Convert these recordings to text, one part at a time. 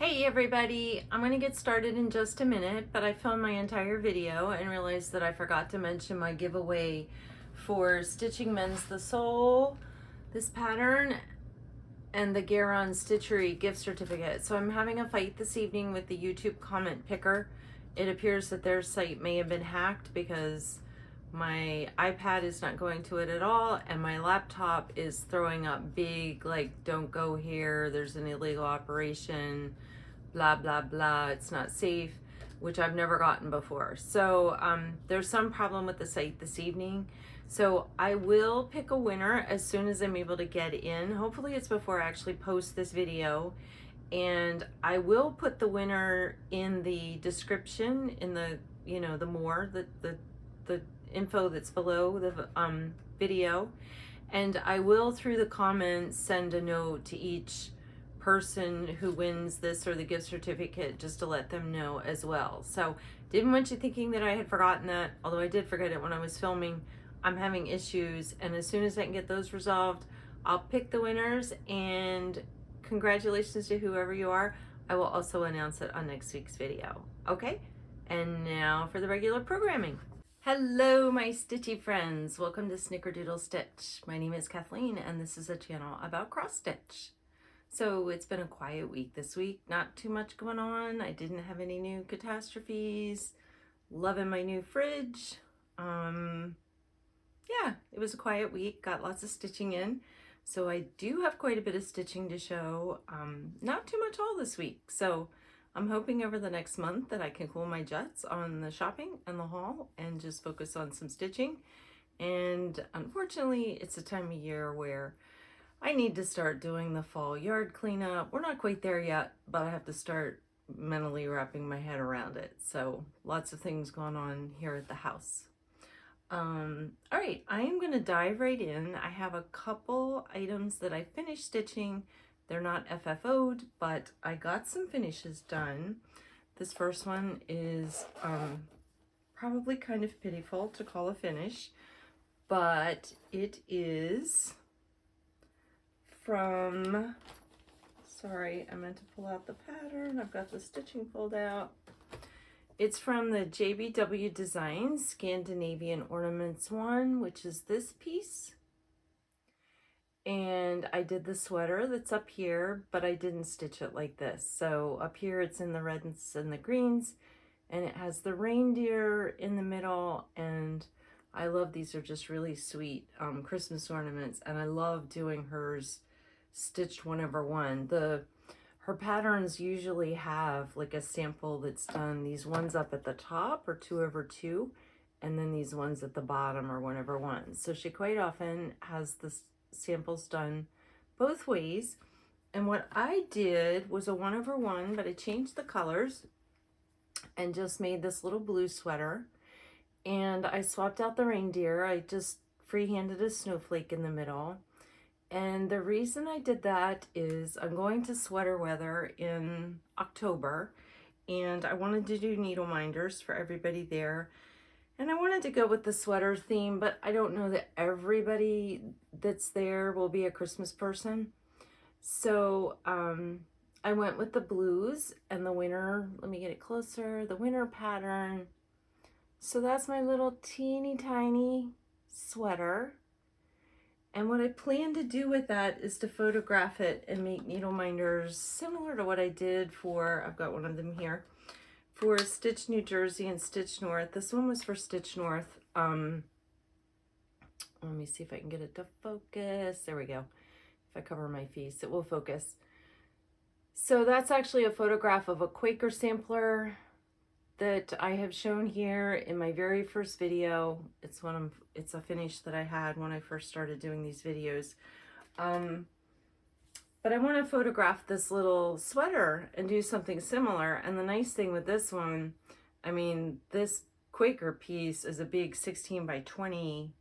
Hey everybody, I'm going to get started in just a minute, but I filmed my entire video and realized that I forgot to mention my giveaway for Stitching Mends the Soul, this pattern, and the Garon Stitchery gift certificate. So I'm having a fight this evening with the YouTube comment picker. It appears that their site may have been hacked because my iPad is not going to it at all, and my laptop is throwing up big, like, don't go here, there's an illegal operation, blah, blah, blah, it's not safe, which I've never gotten before. So there's some problem with the site this evening. So I will pick a winner as soon as I'm able to get in. Hopefully it's before I actually post this video. And I will put the winner in the description, in the, the info that's below the video, and I will, through the comments, send a note to each person who wins this or the gift certificate, just to let them know as well. So didn't want you thinking that I had forgotten that, although I did forget it when I was filming. I'm having issues, and as soon as I can get those resolved, I'll pick the winners, and congratulations to whoever you are. I will also announce it on next week's video. Okay, and now for the regular programming. Hello my stitchy friends, welcome to Snickerdoodle Stitch. My name is Kathleen and this is a channel about cross stitch. So it's been a quiet week this week, not too much going on. I didn't have any new catastrophes, loving my new fridge. Yeah, it was a quiet week, got lots of stitching in. So I do have quite a bit of stitching to show, not too much all this week. So I'm hoping over the next month that I can cool my jets on the shopping and the haul and just focus on some stitching. And unfortunately, it's a time of year where I need to start doing the fall yard cleanup. We're not quite there yet, but I have to start mentally wrapping my head around it. So lots of things going on here at the house. All right, I am going to dive right in. I have a couple items that I finished stitching. They're not FFO'd, but I got some finishes done. This first one is probably kind of pitiful to call a finish, but it is from, sorry, I meant to pull out the pattern. I've got the stitching pulled out. It's from the JBW Designs Scandinavian Ornaments one, which is this piece. And I did the sweater that's up here, but I didn't stitch it like this. So up here it's in the reds and the greens, and it has the reindeer in the middle, and I love, these are just really sweet Christmas ornaments, and I love doing hers stitched 1/1. Her patterns usually have like a sample that's done, these ones up at the top are 2/2, and then these ones at the bottom are 1/1. So she quite often has this samples done both ways. And what I did was a 1/1, but I changed the colors and just made this little blue sweater, and I swapped out the reindeer. I just freehanded a snowflake in the middle. And the reason I did that is I'm going to sweater weather in October, and I wanted to do needle minders for everybody there. And I wanted to go with the sweater theme, but I don't know that everybody that's there will be a Christmas person. So I went with the blues and the winter, let me get it closer, the winter pattern. So that's my little teeny tiny sweater. And what I plan to do with that is to photograph it and make needle minders similar to what I did for, I've got one of them here, for Stitch New Jersey and Stitch North. This one was for Stitch North. Let me see if I can get it to focus. There we go. If I cover my face, it will focus. So that's actually a photograph of a Quaker sampler that I have shown here in my very first video. It's a finish that I had when I first started doing these videos. But I want to photograph this little sweater and do something similar. And the nice thing with this one, I mean, this Quaker piece is a big 16x20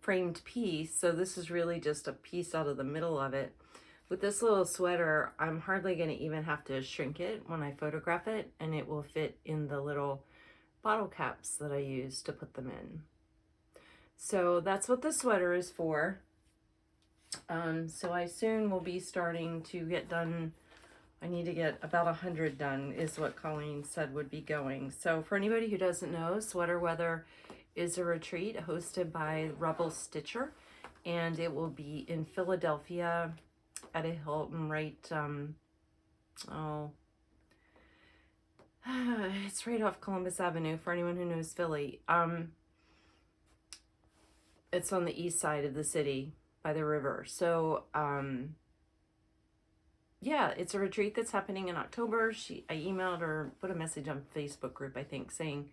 framed piece. So this is really just a piece out of the middle of it. With this little sweater, I'm hardly going to even have to shrink it when I photograph it, and it will fit in the little bottle caps that I use to put them in. So that's what the sweater is for. So I soon will be starting to get done I need to get about 100 done is what Colleen said would be going. So for anybody who doesn't know, Sweater Weather is a retreat hosted by Rebel Stitcher, and it will be in Philadelphia at a Hilton right, it's right off Columbus Avenue for anyone who knows Philly. It's on the east side of the city by the river. So, yeah, it's a retreat that's happening in October. I emailed her, put a message on Facebook group, I think, saying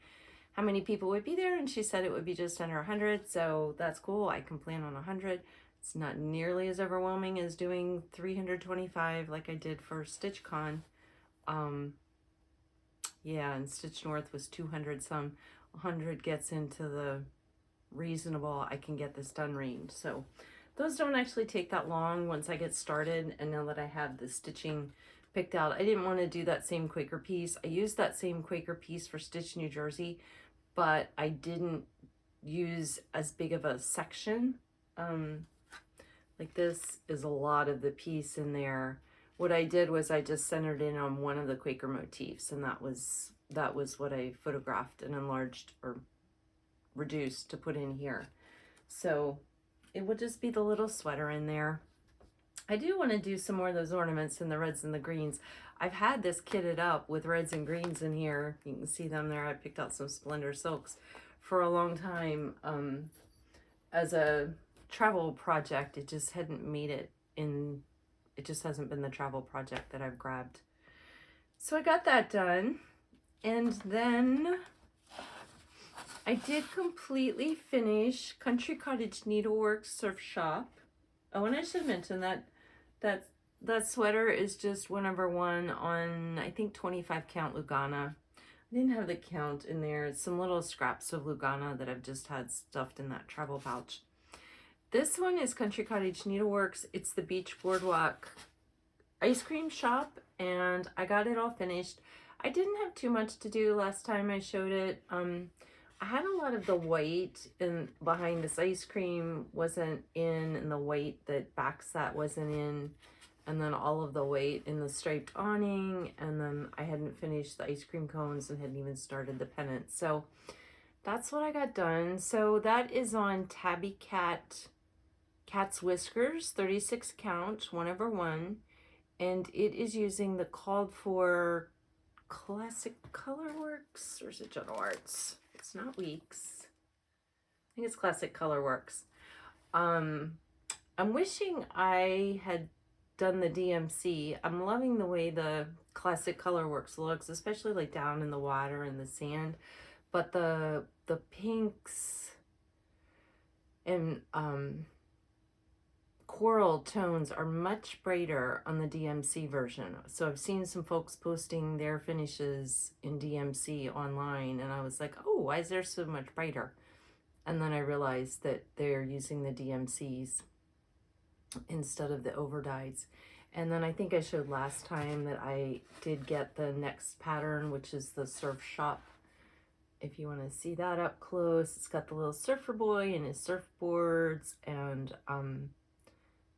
how many people would be there, and she said it would be just under 100, so that's cool. I can plan on 100. It's not nearly as overwhelming as doing 325 like I did for StitchCon. Yeah, and Stitch North was 200 some. 100 gets into the reasonable, I can get this done range. So those don't actually take that long once I get started, and now that I have the stitching picked out. I didn't want to do that same Quaker piece. I used that same Quaker piece for Stitch New Jersey, but I didn't use as big of a section. Like this is a lot of the piece in there. What I did was I just centered in on one of the Quaker motifs, and that was what I photographed and enlarged or reduced to put in here. So it will just be the little sweater in there. I do want to do some more of those ornaments in the reds and the greens. I've had this kitted up with reds and greens in here. You can see them there. I picked out some Splendor Silks for a long time as a travel project. It just hadn't made it in, it just hasn't been the travel project that I've grabbed. So I got that done. And then I did completely finish Country Cottage Needleworks Surf Shop. Oh, and I should mention that sweater is just one number one on, I think, 25 count Lugana. I didn't have the count in there. It's some little scraps of Lugana that I've just had stuffed in that travel pouch. This one is Country Cottage Needleworks. It's the Beach Boardwalk ice cream shop, and I got it all finished. I didn't have too much to do last time I showed it. I had a lot of the white behind this ice cream wasn't in, and the white that backs that wasn't in, and then all of the white in the striped awning, and then I hadn't finished the ice cream cones and hadn't even started the pennant. So that's what I got done. So that is on Tabby Cat's Whiskers, 36 count, 1/1, and it is using the called for Classic Colorworks, or is it General Arts? It's not Weeks. I think it's Classic Colorworks. I'm wishing I had done the DMC. I'm loving the way the Classic Colorworks looks, especially like down in the water and the sand. But the pinks and coral tones are much brighter on the DMC version. So I've seen some folks posting their finishes in DMC online, and I was like, oh, why is there so much brighter? And then I realized that they're using the DMCs instead of the overdyes. And then I think I showed last time that I did get the next pattern, which is the Surf Shop. If you want to see that up close, it's got the little surfer boy and his surfboards, and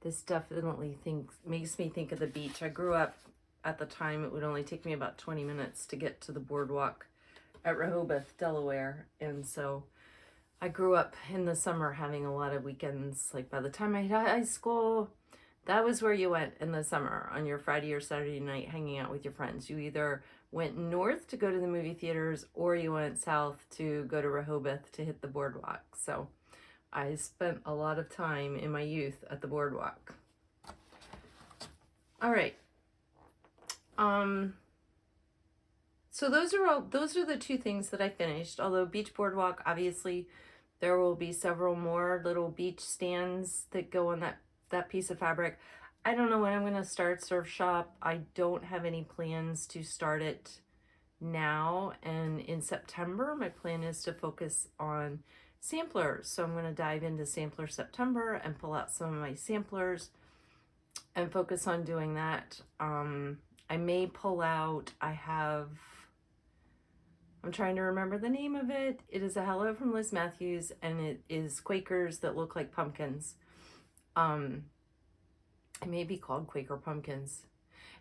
this definitely makes me think of the beach. I grew up at the time, it would only take me about 20 minutes to get to the boardwalk at Rehoboth, Delaware. And so I grew up in the summer having a lot of weekends. Like by the time I hit high school, that was where you went in the summer on your Friday or Saturday night hanging out with your friends. You either went north to go to the movie theaters, or you went south to go to Rehoboth to hit the boardwalk. So I spent a lot of time in my youth at the boardwalk. All right. So those are the two things that I finished. Although Beach Boardwalk, obviously, there will be several more little beach stands that go on that piece of fabric. I don't know when I'm going to start Surf Shop. I don't have any plans to start it now. And in September, my plan is to focus on samplers. So I'm going to dive into Sampler September and pull out some of my samplers and focus on doing that. I may pull out, I'm trying to remember the name of it. It is a Hello from Liz Matthews, and it is Quakers that look like pumpkins. It may be called Quaker Pumpkins.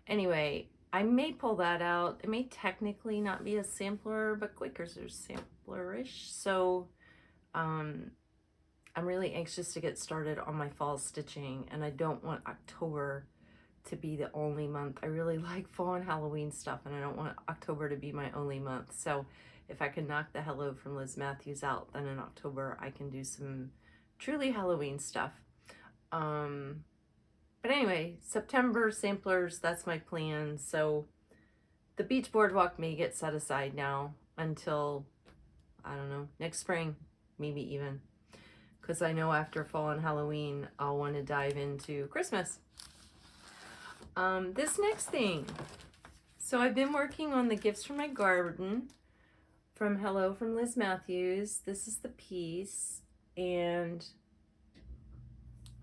Anyway, I may pull that out. It may technically not be a sampler, but Quakers are sampler-ish. So I'm really anxious to get started on my fall stitching, and I don't want October to be the only month. I really like fall and Halloween stuff, and I don't want October to be my only month. So if I can knock the Hello from Liz Matthews out, then in October I can do some truly Halloween stuff. But anyway, September samplers, that's my plan. So the beach boardwalk may get set aside now until, I don't know, next spring, maybe even. Because I know after fall and Halloween, I'll want to dive into Christmas. This next thing. So I've been working on the gifts from my garden from Hello from Liz Matthews. This is the piece, and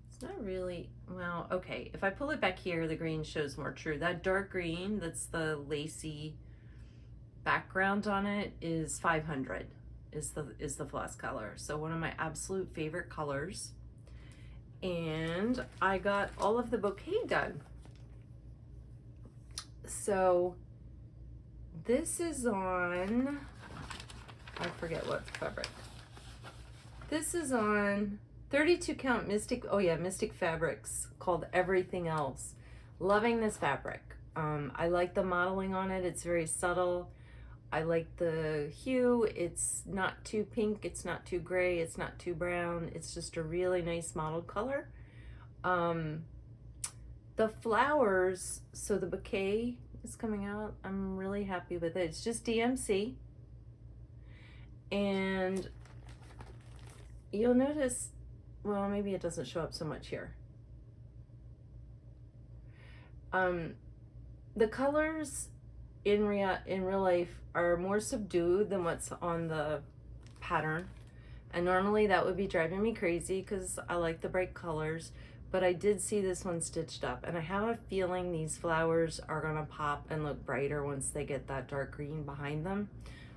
it's not really, well, okay. If I pull it back here, the green shows more true. That dark green, that's the lacy background on it, is 500. Is the floss color. So one of my absolute favorite colors. And I got all of the bouquet done. So this is on, I forget what fabric. This is on 32 count Mystic, oh yeah, Mystic Fabrics, called Everything Else. Loving this fabric. I like the modeling on it. It's very subtle. I like the hue. It's not too pink, it's not too gray, it's not too brown. It's just a really nice mottled color. The flowers, so the bouquet is coming out. I'm really happy with it. It's just DMC. And you'll notice, well, maybe it doesn't show up so much here. The colors in real life are more subdued than what's on the pattern, and normally that would be driving me crazy because I like the bright colors, but I did see this one stitched up, and I have a feeling these flowers are gonna pop and look brighter once they get that dark green behind them.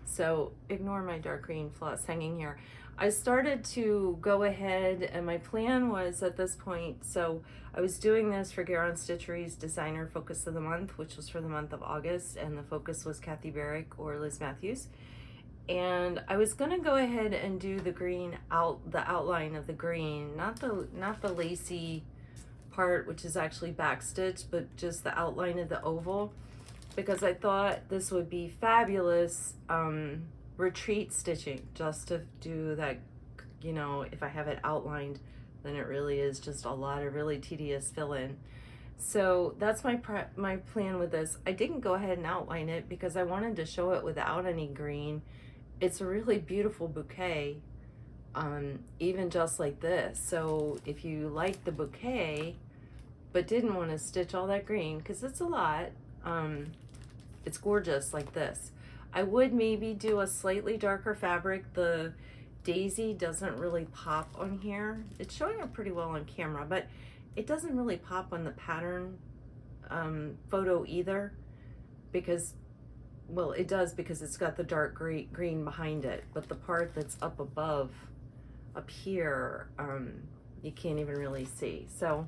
So ignore my dark green floss hanging here. I started to go ahead, and my plan was at this point, so I was doing this for Garon Stitchery's Designer Focus of the Month, which was for the month of August, and the focus was Kathy Barrick or Liz Matthews. And I was gonna go ahead and do the green the outline of the green, not the lacy part, which is actually backstitched, but just the outline of the oval, because I thought this would be fabulous retreat stitching, just to do that, you know, if I have it outlined, then it really is just a lot of really tedious fill-in. So that's my plan with this. I didn't go ahead and outline it because I wanted to show it without any green. It's a really beautiful bouquet, even just like this. So if you like the bouquet but didn't want to stitch all that green, because it's a lot, it's gorgeous like this. I would maybe do a slightly darker fabric. The daisy doesn't really pop on here. It's showing up pretty well on camera, but it doesn't really pop on the pattern photo either, because, well, it does because it's got the dark green behind it, but the part that's up above, up here, you can't even really see. So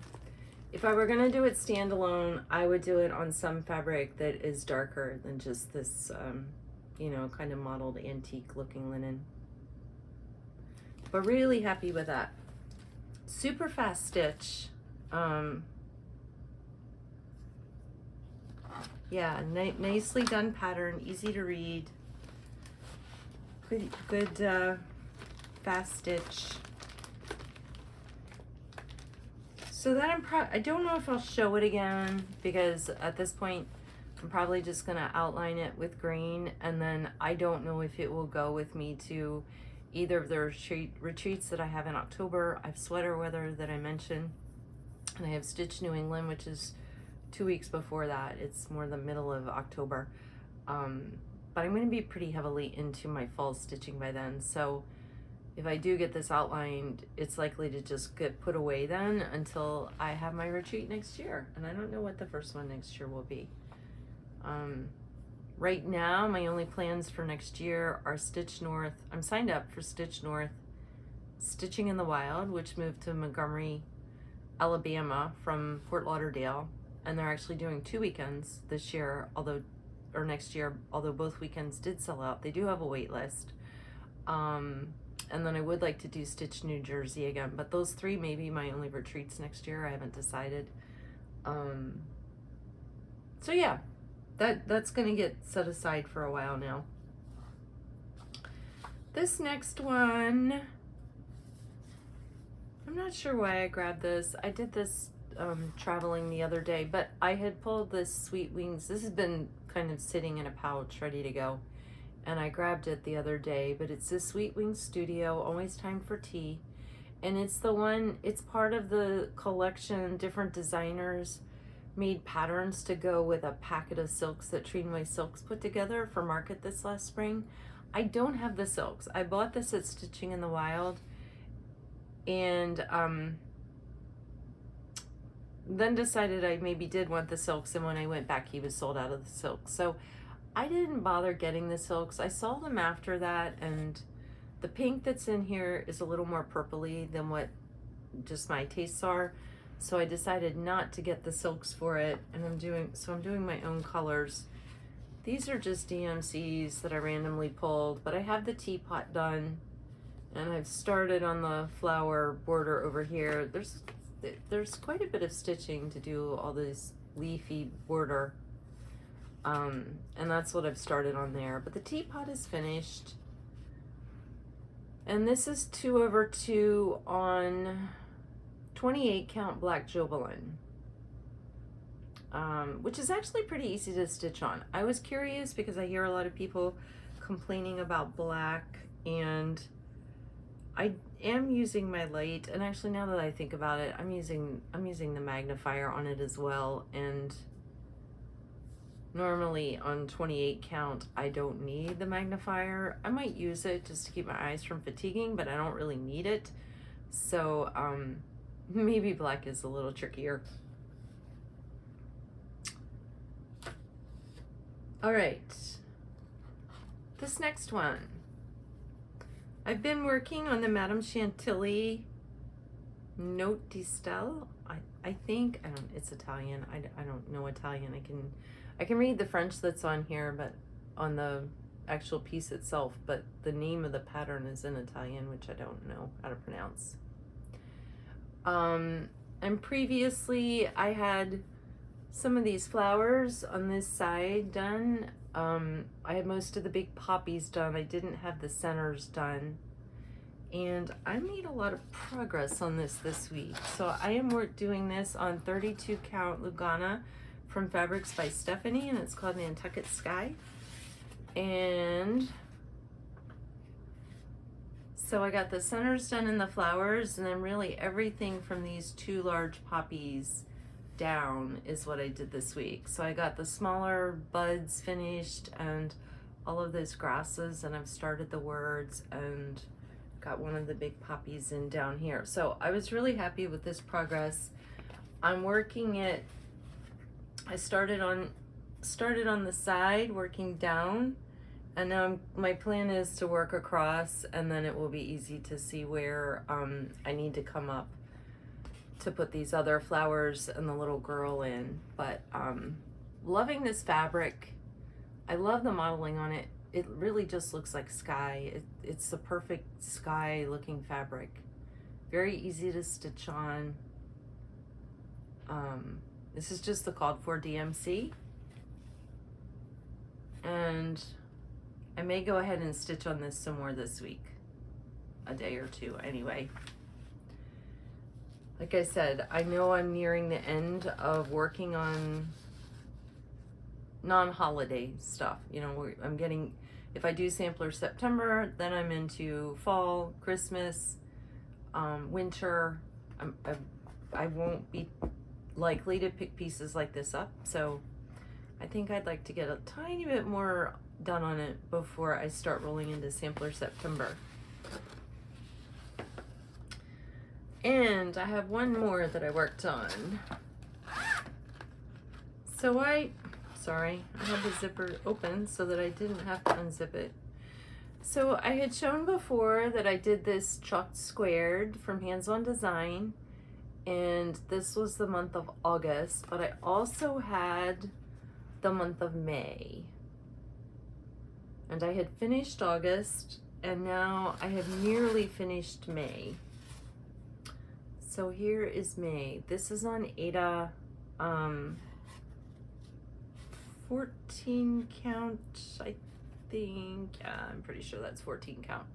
if I were gonna do it standalone, I would do it on some fabric that is darker than just this, you know, kind of mottled antique looking linen. But really happy with that. Super fast stitch. Yeah, nicely done pattern, easy to read. Good fast stitch. So that I don't know if I'll show it again, because at this point I'm probably just gonna outline it with green, and then I don't know if it will go with me to either of the retreats that I have in October. I have Sweater Weather that I mentioned, and I have Stitch New England, which is 2 weeks before that. It's more the middle of October. But I'm gonna be pretty heavily into my fall stitching by then. So if I do get this outlined, it's likely to just get put away then until I have my retreat next year. And I don't know what the first one next year will be. Right now, my only plans for next year are Stitch North. I'm signed up for Stitch North, Stitching in the Wild, which moved to Montgomery, Alabama from Fort Lauderdale. and they're actually doing 2 weekends this year, or next year, although both weekends did sell out. They do have a wait list. And then I would like to do Stitch New Jersey again, but those 3 may be my only retreats next year. I haven't decided. So yeah, that's gonna get set aside for a while now. This next one, I'm not sure why I grabbed this. I did this traveling the other day, but I had pulled this Sweet Wings. This has been kind of sitting in a pouch ready to go, and I grabbed it the other day, but it's this Sweet Wings Studio, Always Time for Tea, and it's the one, it's part of the collection. Different designers made patterns to go with a packet of silks that Treenway Silks put together for market this last spring. I don't have the silks. I bought this at Stitching in the Wild, and then decided I maybe did want the silks, and when I went back he was sold out of the silks, so I didn't bother getting the silks. I saw them after that, and the pink that's in here is a little more purpley than what just my tastes are, so I decided not to get the silks for it, and I'm doing my own colors. These are just DMCs that I randomly pulled, but I have the teapot done, and I've started on the flower border over here. There's quite a bit of stitching to do all this leafy border, and that's what I've started on there, but the teapot is finished. And this is 2/2 on 28 count black Jobelan, which is actually pretty easy to stitch on. I was curious because I hear a lot of people complaining about black, and I am using my light, and actually now that I think about it, I'm using the magnifier on it as well, and normally on 28 count I don't need the magnifier. I might use it just to keep my eyes from fatiguing, but I don't really need it, so maybe black is a little trickier. All right, this next one, I've been working on the Madame Chantilly Notte di Stelle. I think, it's Italian. I don't know Italian. I can read the French that's on here, but on the actual piece itself, but the name of the pattern is in Italian, which I don't know how to pronounce. And previously I had some of these flowers on this side done. I had most of the big poppies done. I didn't have the centers done, and I made a lot of progress on this week. So I am doing this on 32 count Lugana from Fabrics by Stephanie, and it's called Nantucket Sky. And so I got the centers done in the flowers, and then really everything from these 2 large poppies down is what I did this week. So I got the smaller buds finished and all of those grasses, and I've started the words and got one of the big poppies in down here. So I was really happy with this progress. I'm working it, I started on the side working down, and now my plan is to work across, and then it will be easy to see where I need to come up to put these other flowers and the little girl in. But loving this fabric. I love the modeling on it. It really just looks like sky. It's the perfect sky looking fabric. Very easy to stitch on. This is just the called for DMC, and I may go ahead and stitch on this some more this week, a day or two anyway. Like I said, I know I'm nearing the end of working on non-holiday stuff. You know, I'm getting, if I do sampler September, then I'm into fall, Christmas, winter. I won't be likely to pick pieces like this up, so I think I'd like to get a tiny bit more done on it before I start rolling into sampler September. And I have one more that I worked on. So sorry, I had the zipper open so that I didn't have to unzip it. So I had shown before that I did this chalked squared from Hands On Design, and this was the month of August, but I also had the month of May. And I had finished August, and now I have nearly finished May. So here is May. This is on Ada 14 count, I think. Yeah, I'm pretty sure that's 14 count.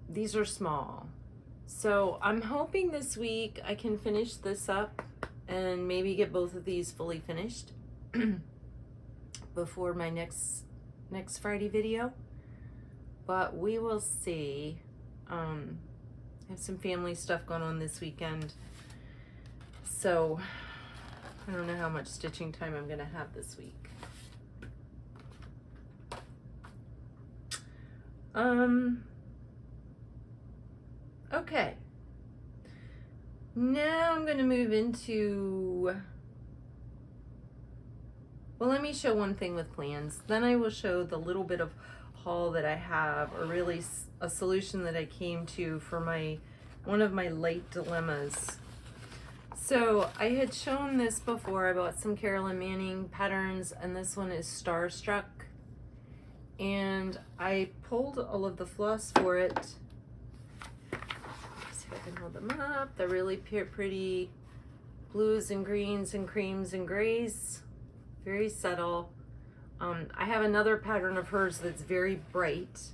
These are small. So I'm hoping this week I can finish this up and maybe get both of these fully finished before my next Friday video. But we will see. I have some family stuff going on this weekend. So I don't know how much stitching time I'm gonna have this week. Okay. Now I'm gonna move into, well, let me show one thing with plans. Then I will show the little bit of haul that I have, or really a solution that I came to for one of my late dilemmas. So I had shown this before. I bought some Carolyn Manning patterns, and this one is Starstruck. And I pulled all of the floss for it. Let's see if I can hold them up. They're really pretty blues and greens and creams and grays. Very subtle. I have another pattern of hers that's very bright.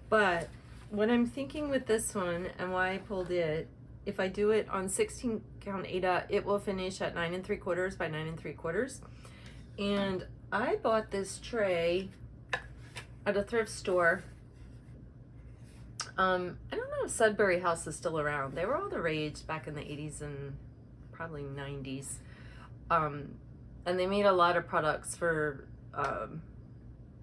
But what I'm thinking with this one and why I pulled it, if I do it on 16 count Ada, it will finish at 9 3/4 by 9 3/4. And I bought this tray at a thrift store. I don't know if Sudbury House is still around. They were all the rage back in the 80s and probably 90s. And they made a lot of products for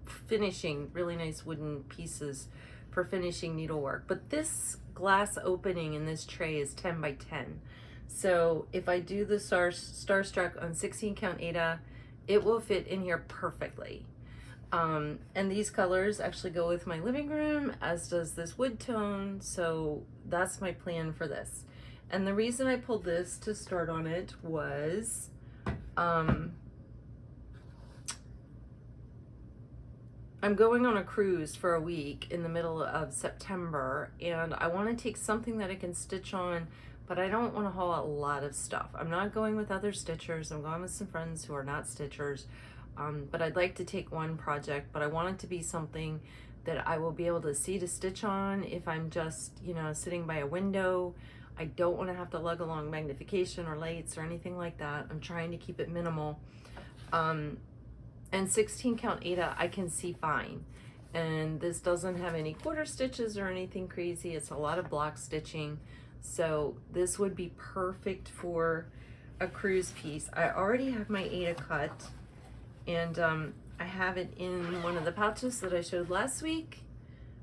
finishing, really nice wooden pieces for finishing needlework. But this glass opening in this tray is 10 by 10. So if I do the Starstruck on 16 count Ada, it will fit in here perfectly. And these colors actually go with my living room, as does this wood tone. So that's my plan for this. And the reason I pulled this to start on it was, I'm going on a cruise for a week in the middle of September, and I want to take something that I can stitch on, but I don't want to haul a lot of stuff. I'm not going with other stitchers. I'm going with some friends who are not stitchers. But I'd like to take one project, but I want it to be something that I will be able to see to stitch on if I'm just, you know, sitting by a window. I don't want to have to lug along magnification or lights or anything like that. I'm trying to keep it minimal. And 16 count Ada, I can see fine. And this doesn't have any quarter stitches or anything crazy. It's a lot of block stitching. So this would be perfect for a cruise piece. I already have my Ada cut. And I have it in one of the pouches that I showed last week.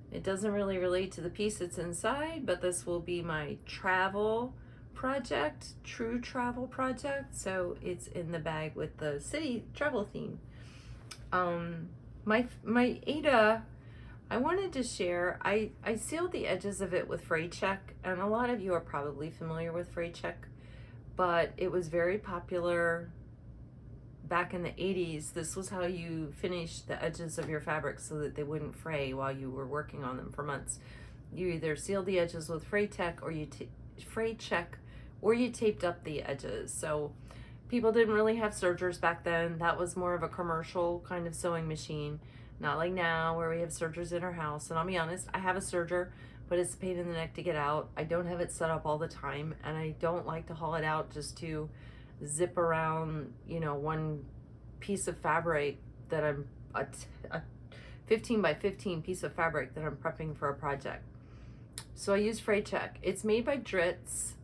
It doesn't really relate to the piece that's inside, but this will be my travel project, true travel project. So it's in the bag with the city travel theme. My Ada, I wanted to share, I sealed the edges of it with fray check, and a lot of you are probably familiar with fray check, but it was very popular back in the 80s. This was how you finished the edges of your fabric so that they wouldn't fray while you were working on them for months. You either sealed the edges with fray check or you taped up the edges. So people didn't really have sergers back then. That was more of a commercial kind of sewing machine, not like now where we have sergers in our house. And I'll be honest, I have a serger, but it's a pain in the neck to get out. I don't have it set up all the time, and I don't like to haul it out just to zip around, you know, one piece of fabric that I'm a 15 by 15 piece of fabric that I'm prepping for a project. So I use fray check. It's made by Dritz.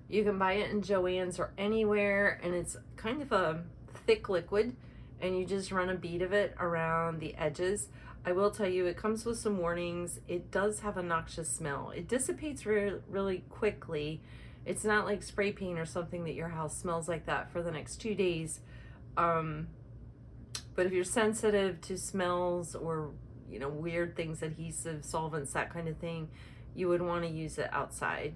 You can buy it in Joann's or anywhere, and it's kind of a thick liquid, and you just run a bead of it around the edges. I will tell you, it comes with some warnings. It does have a noxious smell. It dissipates really quickly. It's not like spray paint or something that your house smells like that for the next 2 days. But if you're sensitive to smells or, you know, weird things, adhesive, solvents, that kind of thing, you would want to use it outside.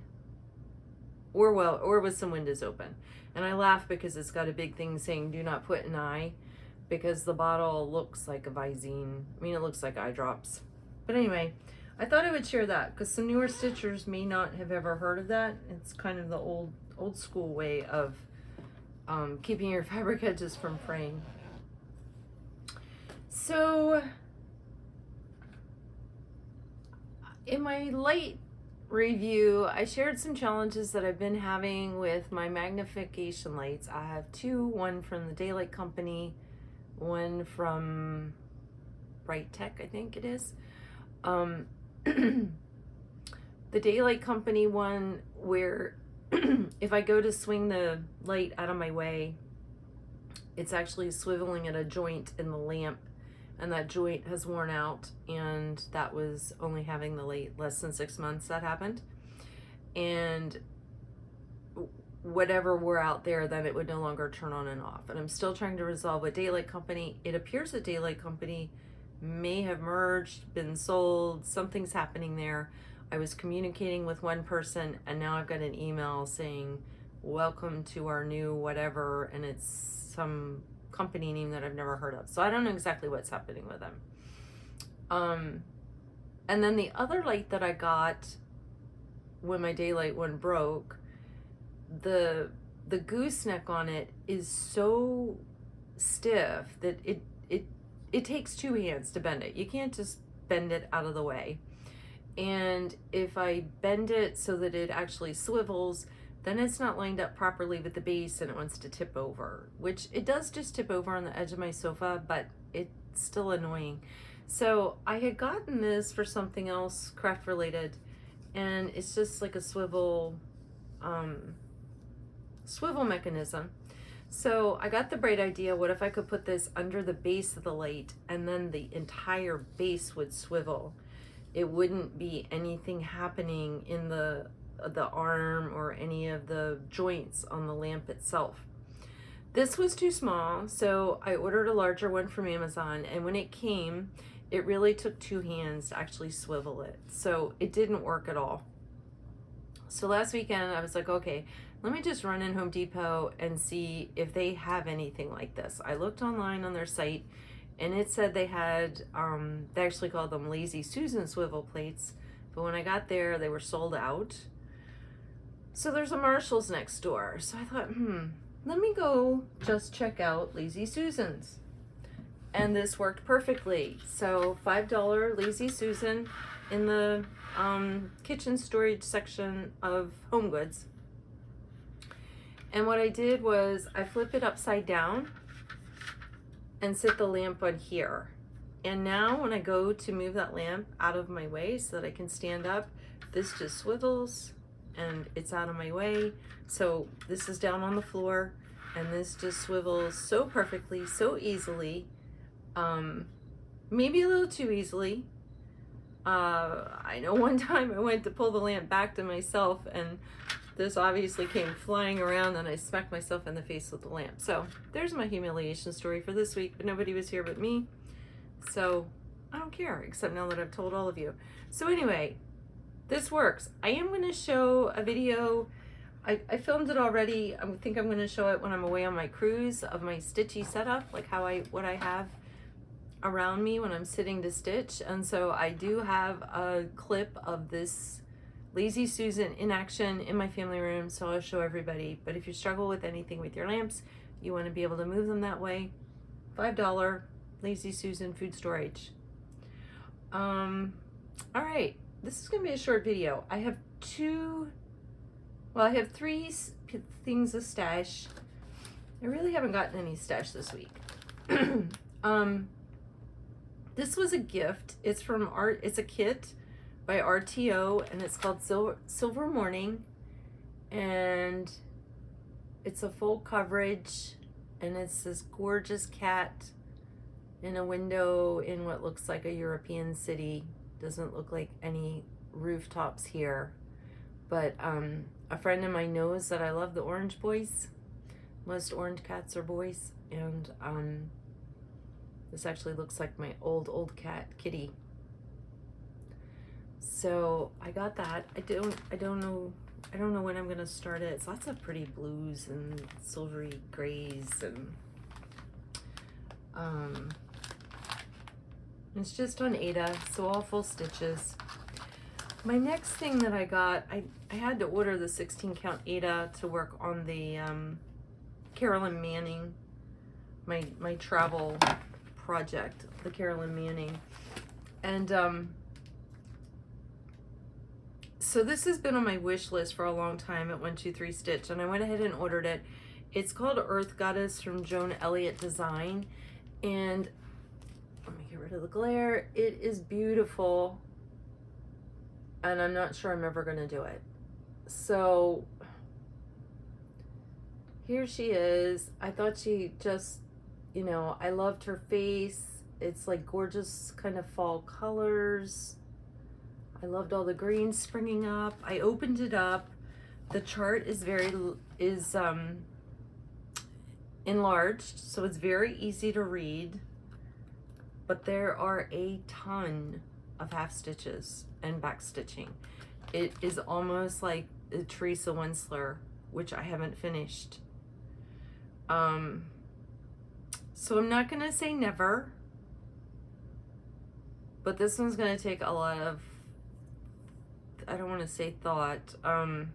or with some windows open. And I laugh because it's got a big thing saying do not put an eye, because the bottle looks like a Visine. I mean, it looks like eye drops. But anyway, I thought I would share that because some newer stitchers may not have ever heard of that. It's kind of the old school way of keeping your fabric edges from fraying. So in my light review, I shared some challenges that I've been having with my magnification lights. I have two, one from the Daylight Company, one from Bright Tech, I think it is. The Daylight Company one, where if I go to swing the light out of my way, it's actually swiveling at a joint in the lamp, and that joint has worn out, and that was only having the light less than 6 months that happened. And whatever were out there, then it would no longer turn on and off. And I'm still trying to resolve with Daylight Company. It appears that Daylight Company may have merged, been sold, something's happening there. I was communicating with one person, and now I've got an email saying, welcome to our new whatever, and it's some company name that I've never heard of. So I don't know exactly what's happening with them. And then the other light that I got when my Daylight one broke, the gooseneck on it is so stiff that it takes two hands to bend it. You can't just bend it out of the way. And if I bend it so that it actually swivels, then it's not lined up properly with the base and it wants to tip over, which it does just tip over on the edge of my sofa, but it's still annoying. So I had gotten this for something else craft related, and it's just like a swivel mechanism. So I got the bright idea, what if I could put this under the base of the light and then the entire base would swivel? It wouldn't be anything happening in the arm or any of the joints on the lamp itself. This was too small, so I ordered a larger one from Amazon, and when it came, it really took two hands to actually swivel it. So it didn't work at all. So last weekend I was like, okay, let me just run in Home Depot and see if they have anything like this. I looked online on their site, and it said they had, they actually called them Lazy Susan swivel plates, but when I got there, they were sold out. So there's a Marshall's next door. So I thought, let me go just check out Lazy Susan's. And this worked perfectly. So $5 Lazy Susan in the kitchen storage section of Home Goods. And what I did was I flip it upside down and sit the lamp on here. And now when I go to move that lamp out of my way so that I can stand up, this just swivels and it's out of my way. So this is down on the floor, and this just swivels so perfectly, so easily, maybe a little too easily. I know one time I went to pull the lamp back to myself, and this obviously came flying around, and I smacked myself in the face with the lamp. So there's my humiliation story for this week, but nobody was here but me. So I don't care, except now that I've told all of you. So anyway, this works. I am going to show a video. I filmed it already. I think I'm going to show it when I'm away on my cruise of my stitchy setup, like what I have around me when I'm sitting to stitch. And so I do have a clip of this Lazy Susan in action in my family room, so I'll show everybody. But if you struggle with anything with your lamps, you want to be able to move them that way, $5 Lazy Susan food storage. All right, this is going to be a short video. I have I have three things of stash. I really haven't gotten any stash this week. This was a gift. It's from it's a kit by RTO, and it's called Silver Morning, and it's a full coverage, and it's this gorgeous cat in a window in what looks like a European city. Doesn't look like any rooftops here, but a friend of mine knows that I love the orange boys. Most orange cats are boys, and this actually looks like my old cat Kitty. So I got that. I don't know I don't know when I'm gonna start it. It's lots of pretty blues and silvery grays, and it's just on Aida, so all full stitches. My next thing that I got, I had to order the 16 count Aida to work on the Carolyn Manning, my travel project, the Carolyn Manning. And so this has been on my wish list for a long time at 123 Stitch, and I went ahead and ordered it. It's called Earth Goddess from Joan Elliott Design, and let me get rid of the glare. It is beautiful, and I'm not sure I'm ever gonna do it. So here she is. I thought she just, you know, I loved her face. It's like gorgeous kind of fall colors. I loved all the greens springing up. I opened it up. The chart is enlarged, so it's very easy to read, but there are a ton of half stitches and back stitching. It is almost like Teresa Winsler, which I haven't finished. So I'm not gonna say never, but this one's gonna take a lot of, I don't want to say thought. I'm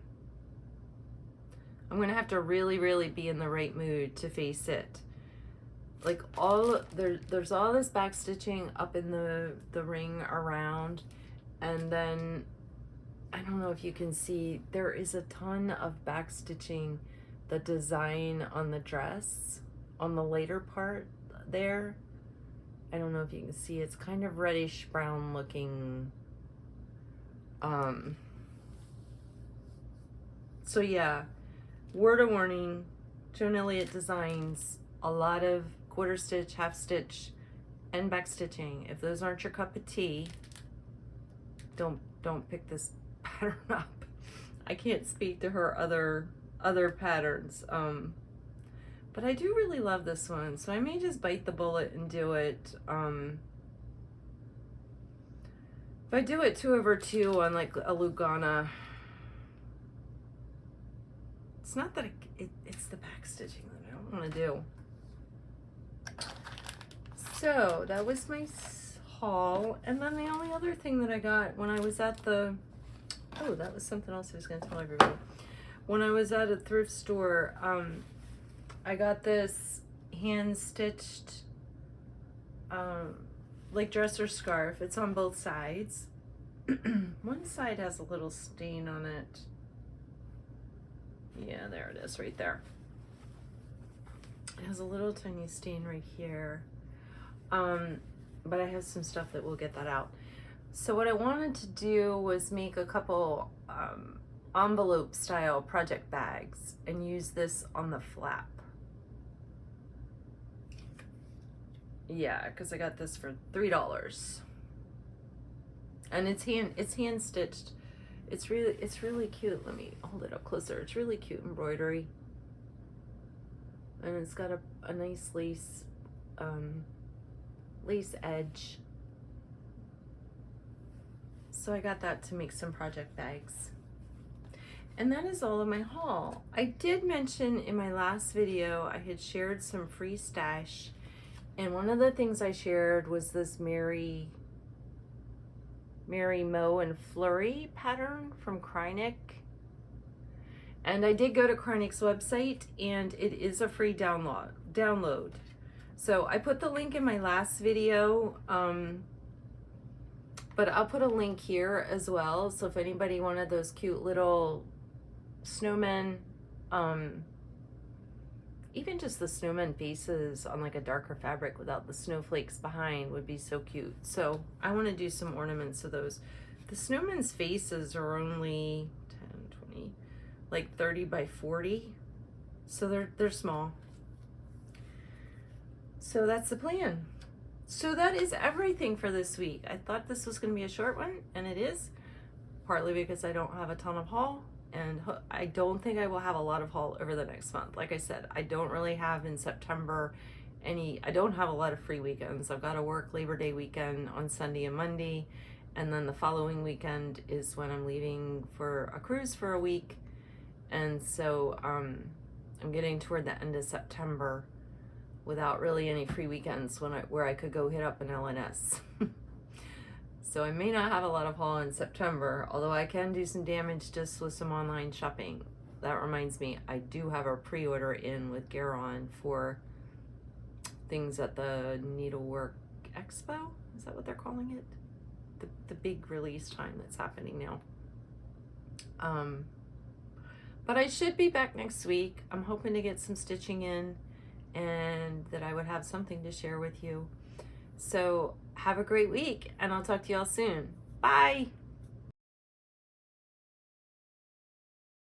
gonna have to really be in the right mood to face it. Like there's all this back stitching up in the ring around, and then I don't know if you can see, there is a ton of back stitching, the design on the dress on the later part there. I don't know if you can see, it's kind of reddish brown looking. So yeah, word of warning, Joan Elliott Designs, a lot of quarter stitch, half stitch, and back stitching. If those aren't your cup of tea, don't pick this pattern up. I can't speak to her other patterns, but I do really love this one, so I may just bite the bullet and do it. If I do it 2/2 on like a Lugana, it's not that it's the back stitching that I don't want to do. So that was my haul, and then the only other thing that I got when I was at the, oh, that was something else I was going to tell everybody. When I was at a thrift store, I got this hand stitched like dresser scarf. It's on both sides. One side has a little stain on it. Yeah, there it is right there. It has a little tiny stain right here. But I have some stuff that will get that out. So what I wanted to do was make a couple envelope style project bags and use this on the flap. Yeah, because I got this for $3. And it's hand stitched. It's really cute. Let me hold it up closer. It's really cute embroidery. And it's got a nice lace edge. So I got that to make some project bags. And that is all of my haul. I did mention in my last video I had shared some free stash, and one of the things I shared was this Mary Moe and Flurry pattern from Krynic. And I did go to Krynic's website, and it is a free download. So I put the link in my last video, but I'll put a link here as well. So if anybody wanted those cute little snowmen, even just the snowman faces on like a darker fabric without the snowflakes behind would be so cute. So I want to do some ornaments of those. The snowman's faces are only 10, 20, like 30 by 40. So they're small. So that's the plan. So that is everything for this week. I thought this was going to be a short one, and it is, partly because I don't have a ton of haul, and I don't think I will have a lot of haul over the next month. Like I said, I don't really have in September I don't have a lot of free weekends. I've got to work Labor Day weekend on Sunday and Monday, and then the following weekend is when I'm leaving for a cruise for a week. And so I'm getting toward the end of September without really any free weekends where I could go hit up an LNS. So I may not have a lot of haul in September, although I can do some damage just with some online shopping. That reminds me, I do have a pre-order in with Garon for things at the Needlework Expo. Is that what they're calling it? The big release time that's happening now. But I should be back next week. I'm hoping to get some stitching in and that I would have something to share with you. So have a great week, and I'll talk to y'all soon. Bye.